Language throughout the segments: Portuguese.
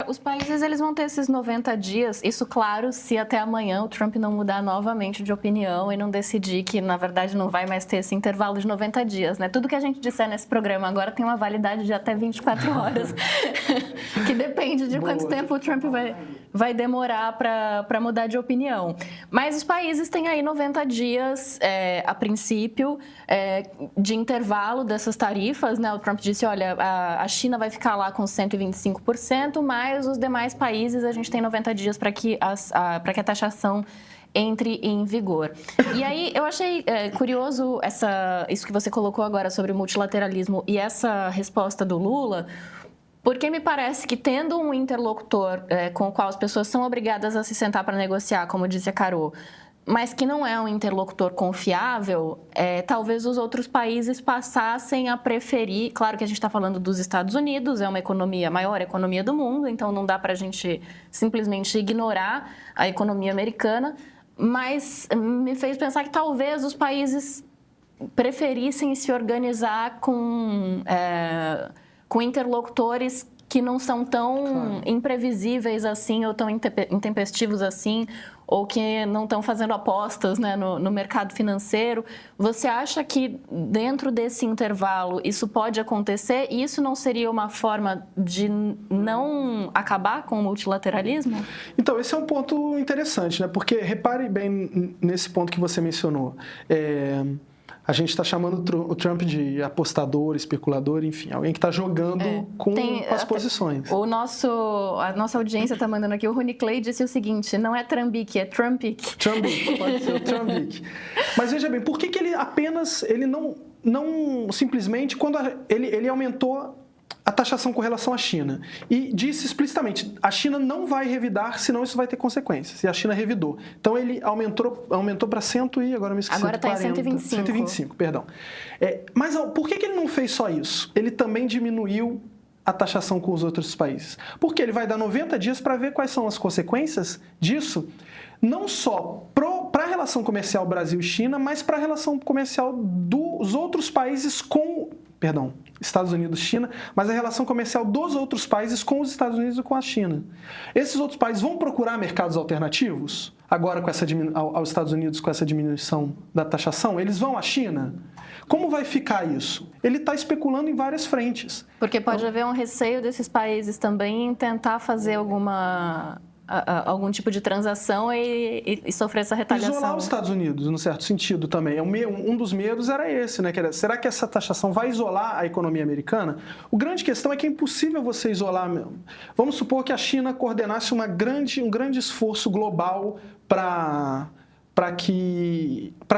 Os países eles vão ter esses 90 dias, isso claro, se até amanhã o Trump não mudar novamente de opinião e não decidir que, na verdade, não vai mais ter esse intervalo de 90 dias, né? Tudo que a gente disser nesse programa agora tem uma validade de até 24 horas, que depende de quanto tempo o Trump vai demorar para mudar de opinião. Mas os países têm aí 90 dias, a princípio, de intervalo dessas tarifas, né? O Trump disse, olha, a China vai ficar lá com 125%, mas os demais países a gente tem 90 dias para que a taxação entre em vigor. E aí eu achei curioso isso que você colocou agora sobre o multilateralismo e essa resposta do Lula, porque me parece que tendo um interlocutor com o qual as pessoas são obrigadas a se sentar para negociar, como disse a Carol, mas que não é um interlocutor confiável, talvez os outros países passassem a preferir... Claro que a gente está falando dos Estados Unidos, é uma economia, a maior economia do mundo, então não dá para a gente simplesmente ignorar a economia americana, mas me fez pensar que talvez os países preferissem se organizar com interlocutores que não são tão imprevisíveis assim ou tão intempestivos assim, ou que não estão fazendo apostas, né, no mercado financeiro. Você acha que dentro desse intervalo isso pode acontecer e isso não seria uma forma de não acabar com o multilateralismo? Então, esse é um ponto interessante, né? Porque repare bem nesse ponto que você mencionou. A gente está chamando o Trump de apostador, especulador, enfim, alguém que está jogando com as posições. A nossa audiência está mandando aqui, o Rony Clay disse o seguinte, não é Trumbic, é Trumpic. Trumbic, pode ser o Trumbic. Mas veja bem, por que ele não simplesmente, quando ele aumentou a taxação com relação à China e disse explicitamente, a China não vai revidar, senão isso vai ter consequências. E a China revidou. Então ele aumentou para 100 e agora me esqueci. Agora está em 125. 125, perdão. Mas por que ele não fez só isso? Ele também diminuiu a taxação com os outros países. Porque ele vai dar 90 dias para ver quais são as consequências disso, não só para a relação comercial Brasil e China, mas para a relação comercial dos outros países Estados Unidos e China, mas a relação comercial dos outros países com os Estados Unidos e com a China. Esses outros países vão procurar mercados alternativos, agora aos Estados Unidos com essa diminuição da taxação? Eles vão à China? Como vai ficar isso? Ele está especulando em várias frentes. Porque pode haver um receio desses países também em tentar fazer algum tipo de transação e sofrer essa retaliação. Isolar os Estados Unidos, no certo sentido também. Um dos medos era esse, né? Será que essa taxação vai isolar a economia americana? A grande questão é que é impossível você isolar. Vamos supor que a China coordenasse um grande esforço global para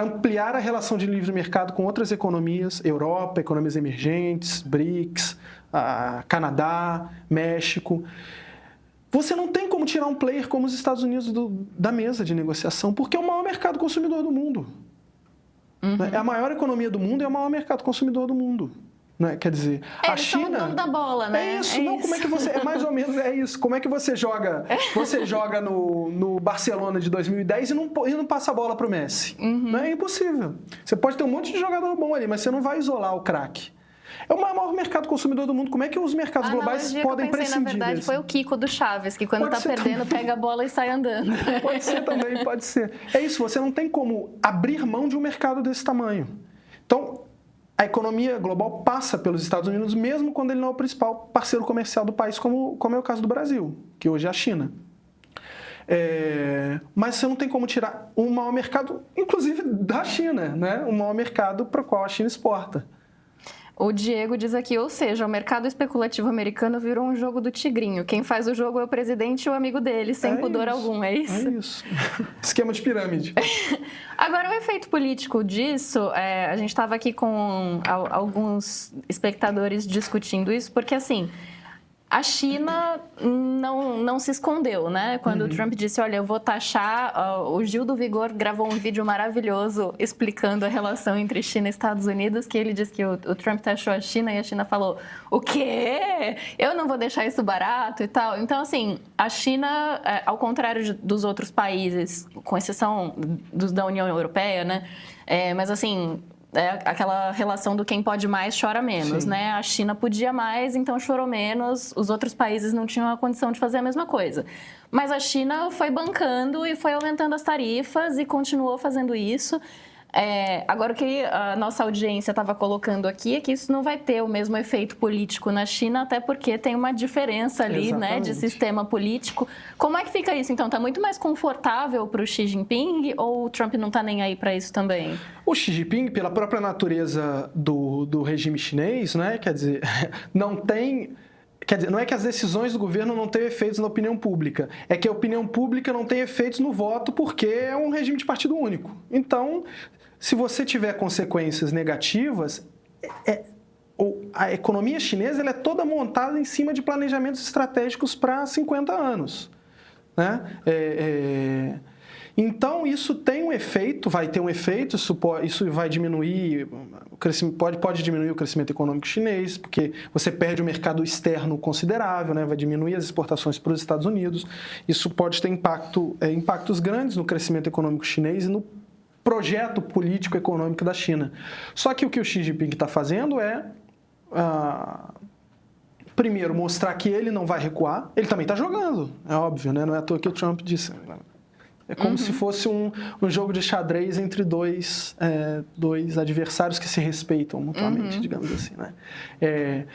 ampliar a relação de livre mercado com outras economias, Europa, economias emergentes, BRICS, Canadá, México. Você não tem como tirar um player como os Estados Unidos da mesa de negociação, porque é o maior mercado consumidor do mundo. Uhum. É a maior economia do mundo e é o maior mercado consumidor do mundo. Né? Quer dizer, a China... São o dono da bola, né? É isso. Como é que você... É mais ou menos isso. Como é que você joga... Você joga no Barcelona de 2010 e não passa a bola para o Messi. Uhum. Não é impossível. Você pode ter um monte de jogador bom ali, mas você não vai isolar o craque. É o maior mercado consumidor do mundo. Como é que os mercados globais podem prescindir na verdade, desse? foi o Kiko do Chaves, que quando está perdendo, pega a bola e sai andando. Pode ser também, pode ser. É isso, você não tem como abrir mão de um mercado desse tamanho. Então, a economia global passa pelos Estados Unidos, mesmo quando ele não é o principal parceiro comercial do país, como é o caso do Brasil, que hoje é a China. Mas você não tem como tirar o maior mercado, inclusive da China, né? O maior mercado para o qual a China exporta. O Diego diz aqui, ou seja, o mercado especulativo americano virou um jogo do tigrinho. Quem faz o jogo é o presidente e o amigo dele, sem pudor algum, é isso? É isso. Esquema de pirâmide. Agora, o efeito político disso, a gente estava aqui com alguns espectadores discutindo isso, porque assim... A China não se escondeu, né? Quando o Trump disse, olha, eu vou taxar... O Gil do Vigor gravou um vídeo maravilhoso explicando a relação entre China e Estados Unidos, que ele disse que o Trump taxou a China e a China falou, o quê? Eu não vou deixar isso barato e tal. Então, assim, a China, ao contrário dos outros países, com exceção dos da União Europeia, né? Mas, assim... aquela relação do quem pode mais chora menos, Sim. né? A China podia mais, então chorou menos, os outros países não tinham a condição de fazer a mesma coisa. Mas a China foi bancando e foi aumentando as tarifas e continuou fazendo isso. Agora, o que a nossa audiência estava colocando aqui é que isso não vai ter o mesmo efeito político na China, até porque tem uma diferença ali, né, de sistema político. Como é que fica isso, então? Está muito mais confortável para o Xi Jinping ou o Trump não está nem aí para isso também? O Xi Jinping, pela própria natureza do regime chinês, né, quer dizer, não é que as decisões do governo não tenham efeitos na opinião pública, é que a opinião pública não tem efeitos no voto porque é um regime de partido único. Então, se você tiver consequências negativas, a economia chinesa ela é toda montada em cima de planejamentos estratégicos para 50 anos. Né? Então, isso tem um efeito, vai ter um efeito, isso vai diminuir o crescimento, pode diminuir o crescimento econômico chinês, porque você perde um mercado externo considerável, né? Vai diminuir as exportações para os Estados Unidos. Isso pode ter impactos grandes no crescimento econômico chinês e no projeto político-econômico da China. Só que o Xi Jinping está fazendo primeiro, mostrar que ele não vai recuar. Ele também está jogando, é óbvio, né? Não é à toa que o Trump disse. É como se fosse um jogo de xadrez entre dois adversários que se respeitam mutuamente, digamos assim, né?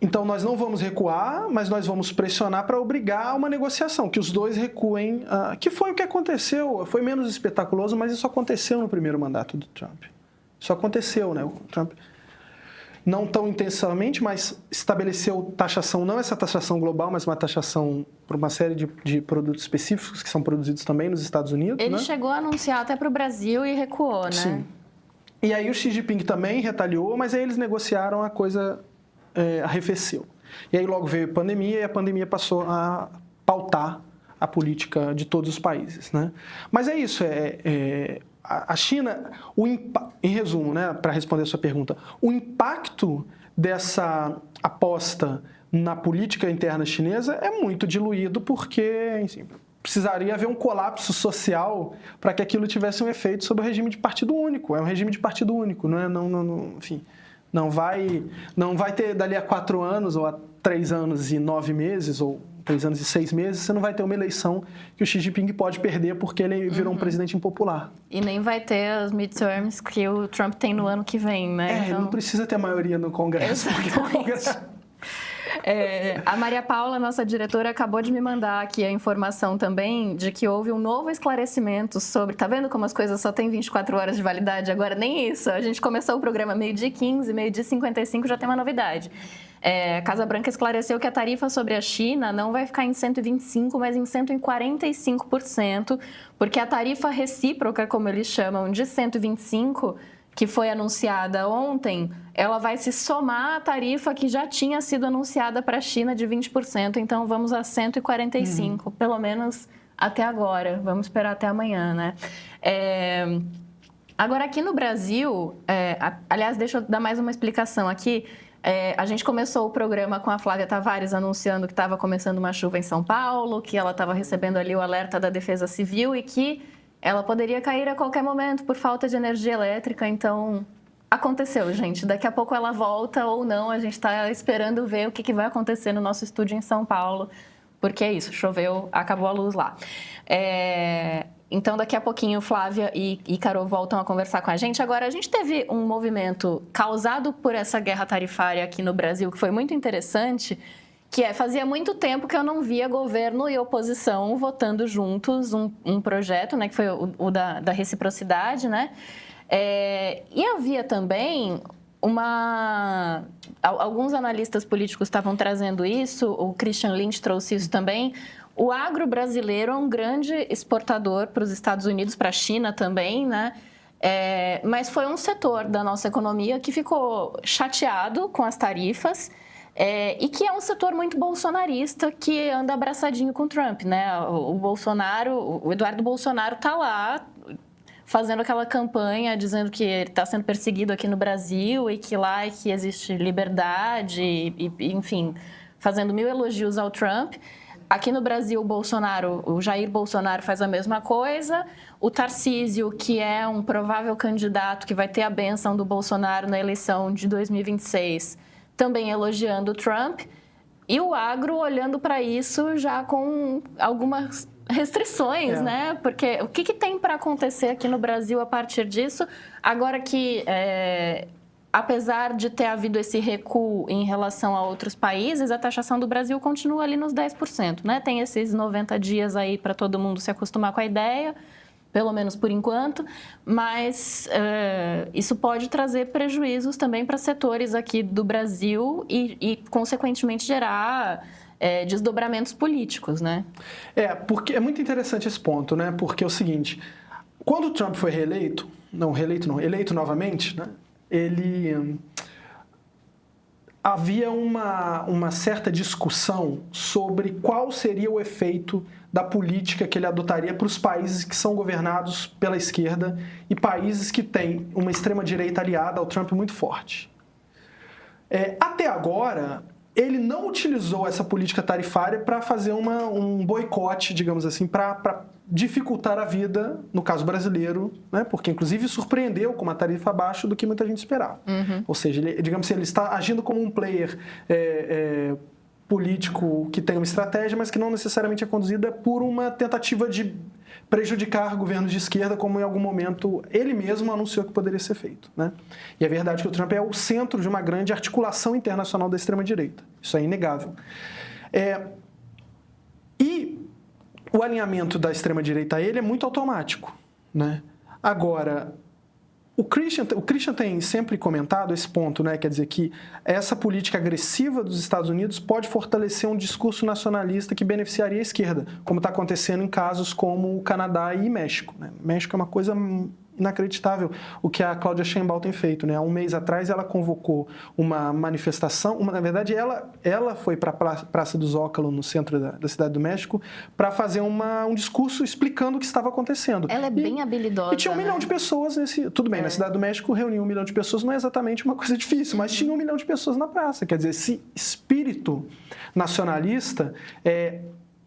Então, nós não vamos recuar, mas nós vamos pressionar para obrigar a uma negociação, que os dois recuem, que foi o que aconteceu. Foi menos espetaculoso, mas isso aconteceu no primeiro mandato do Trump. Isso aconteceu, né? O Trump, não tão intensamente, mas estabeleceu taxação, não essa taxação global, mas uma taxação por uma série de produtos específicos que são produzidos também nos Estados Unidos. Ele né? chegou a anunciar até para o Brasil e recuou, né? Sim. E aí o Xi Jinping também retaliou, mas aí eles negociaram, a coisa arrefeceu. E aí logo veio a pandemia e a pandemia passou a pautar a política de todos os países, né? Mas é isso, a China, em resumo, né, para responder a sua pergunta, o impacto dessa aposta na política interna chinesa é muito diluído porque, enfim, precisaria haver um colapso social para que aquilo tivesse um efeito sobre o regime de partido único. É um regime de partido único, enfim, não vai ter dali a 4 anos ou a 3 anos e 9 meses ou 3 anos e 6 meses, você não vai ter uma eleição que o Xi Jinping pode perder porque ele virou um presidente impopular. E nem vai ter as midterms que o Trump tem no ano que vem, né? Então... não precisa ter maioria no Congresso. Porque o Congresso... A Maria Paula, nossa diretora, acabou de me mandar aqui a informação também de que houve um novo esclarecimento sobre... Tá vendo como as coisas só têm 24 horas de validade? Agora nem isso. A gente começou o programa meio-dia 15, meio-dia 55 já tem uma novidade. A Casa Branca esclareceu que a tarifa sobre a China não vai ficar em 125%, mas em 145%, porque a tarifa recíproca, como eles chamam, de 125%, que foi anunciada ontem, ela vai se somar à tarifa que já tinha sido anunciada para a China de 20%, então vamos a 145%, pelo menos até agora. Vamos esperar até amanhã, né? Agora, aqui no Brasil, aliás, deixa eu dar mais uma explicação aqui. A gente começou o programa com a Flávia Tavares anunciando que estava começando uma chuva em São Paulo, que ela estava recebendo ali o alerta da Defesa Civil e que ela poderia cair a qualquer momento por falta de energia elétrica. Então, aconteceu, gente. Daqui a pouco ela volta ou não. A gente está esperando ver o que vai acontecer no nosso estúdio em São Paulo, porque é isso, choveu, acabou a luz lá. Então, daqui a pouquinho, Flávia e Carol voltam a conversar com a gente. Agora, a gente teve um movimento causado por essa guerra tarifária aqui no Brasil, que foi muito interessante, que fazia muito tempo que eu não via governo e oposição votando juntos um projeto, né, que foi o da reciprocidade, né? E havia também alguns analistas políticos estavam trazendo isso, o Christian Lynch trouxe isso também. O agro brasileiro é um grande exportador para os Estados Unidos, para a China também, né? Mas foi um setor da nossa economia que ficou chateado com as tarifas e que é um setor muito bolsonarista que anda abraçadinho com o Trump, né? O Eduardo Bolsonaro está lá fazendo aquela campanha dizendo que ele está sendo perseguido aqui no Brasil e que lá é que existe liberdade, enfim, fazendo 1000 elogios ao Trump. aqui no Brasil, o Jair Bolsonaro faz a mesma coisa, o Tarcísio, que é um provável candidato que vai ter a bênção do Bolsonaro na eleição de 2026, também elogiando o Trump, e o agro olhando para isso já com algumas restrições, né? Porque o que tem para acontecer aqui no Brasil a partir disso, agora que... apesar de ter havido esse recuo em relação a outros países, a taxação do Brasil continua ali nos 10%, né? Tem esses 90 dias aí para todo mundo se acostumar com a ideia, pelo menos por enquanto, mas isso pode trazer prejuízos também para setores aqui do Brasil e consequentemente, gerar desdobramentos políticos, né? Porque é muito interessante esse ponto, né? Porque é o seguinte, quando o Trump foi eleito novamente, né? Havia uma certa discussão sobre qual seria o efeito da política que ele adotaria para os países que são governados pela esquerda e países que têm uma extrema-direita aliada ao Trump muito forte. Até agora, ele não utilizou essa política tarifária para fazer um boicote, digamos assim, para dificultar a vida, no caso brasileiro, né? Porque inclusive surpreendeu com uma tarifa abaixo do que muita gente esperava. Ou seja, digamos assim, ele está agindo como um player político que tem uma estratégia, mas que não necessariamente é conduzida por uma tentativa de prejudicar governos de esquerda, como em algum momento ele mesmo anunciou que poderia ser feito, né? E é verdade que o Trump é o centro de uma grande articulação internacional da extrema-direita. Isso é inegável. E o alinhamento da extrema-direita a ele é muito automático, né? Agora, o Christian tem sempre comentado esse ponto, né? Quer dizer que essa política agressiva dos Estados Unidos pode fortalecer um discurso nacionalista que beneficiaria a esquerda, como está acontecendo em casos como o Canadá e México, né? México é uma coisa inacreditável o que a Cláudia Sheinbaum tem feito, né? Há um mês atrás ela convocou uma manifestação, na verdade ela foi para a Praça do Zócalo, no centro da Cidade do México, para fazer um discurso explicando o que estava acontecendo. Ela é bem habilidosa. E tinha 1 milhão de pessoas Tudo bem, na Cidade do México reunir 1 milhão de pessoas não é exatamente uma coisa difícil, mas tinha 1 milhão de pessoas na praça. Quer dizer, esse espírito nacionalista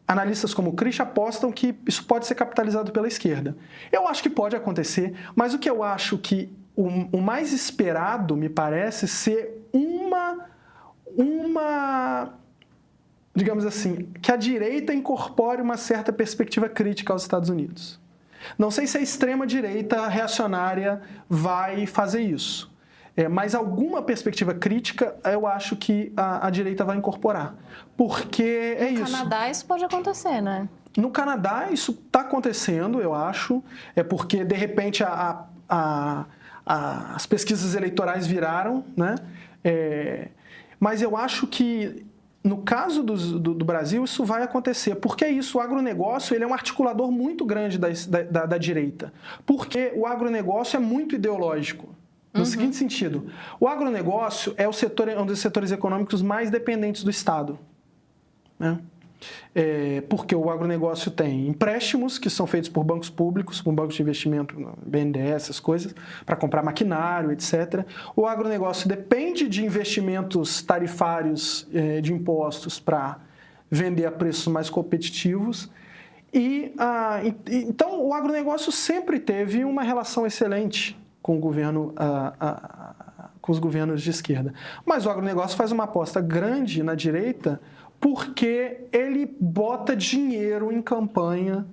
analistas como o Christian apostam que isso pode ser capitalizado pela esquerda. Eu acho que pode acontecer, mas o que eu acho que o mais esperado, me parece, ser digamos assim, que a direita incorpore uma certa perspectiva crítica aos Estados Unidos. Não sei se a extrema-direita reacionária vai fazer isso. Mas alguma perspectiva crítica eu acho que a direita vai incorporar. Porque é isso. No Canadá isso pode acontecer, né? No Canadá isso está acontecendo, eu acho. Porque, de repente, as pesquisas eleitorais viraram, né? Mas eu acho que, no caso do Brasil, isso vai acontecer. Porque é isso, o agronegócio ele é um articulador muito grande da direita. Porque o agronegócio é muito ideológico. No seguinte sentido, o agronegócio é um dos setores econômicos mais dependentes do Estado, né? Porque o agronegócio tem empréstimos que são feitos por bancos públicos, por bancos de investimento, BNDES, essas coisas, para comprar maquinário, etc. O agronegócio depende de investimentos tarifários de impostos para vender a preços mais competitivos. Então, o agronegócio sempre teve uma relação excelente com o governo, com os governos de esquerda. Mas o agronegócio faz uma aposta grande na direita porque ele bota dinheiro em campanha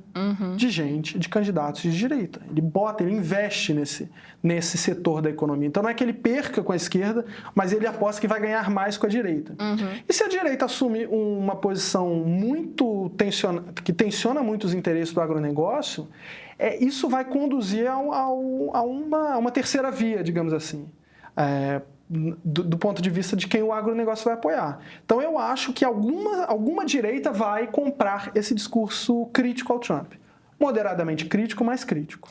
de candidatos de direita. Ele investe nesse setor da economia. Então não é que ele perca com a esquerda, mas ele aposta que vai ganhar mais com a direita. E se a direita assume uma posição que tensiona muito os interesses do agronegócio, isso vai conduzir a uma terceira via, digamos assim, do ponto de vista de quem o agronegócio vai apoiar. Então, eu acho que alguma direita vai comprar esse discurso crítico ao Trump. Moderadamente crítico, mas crítico.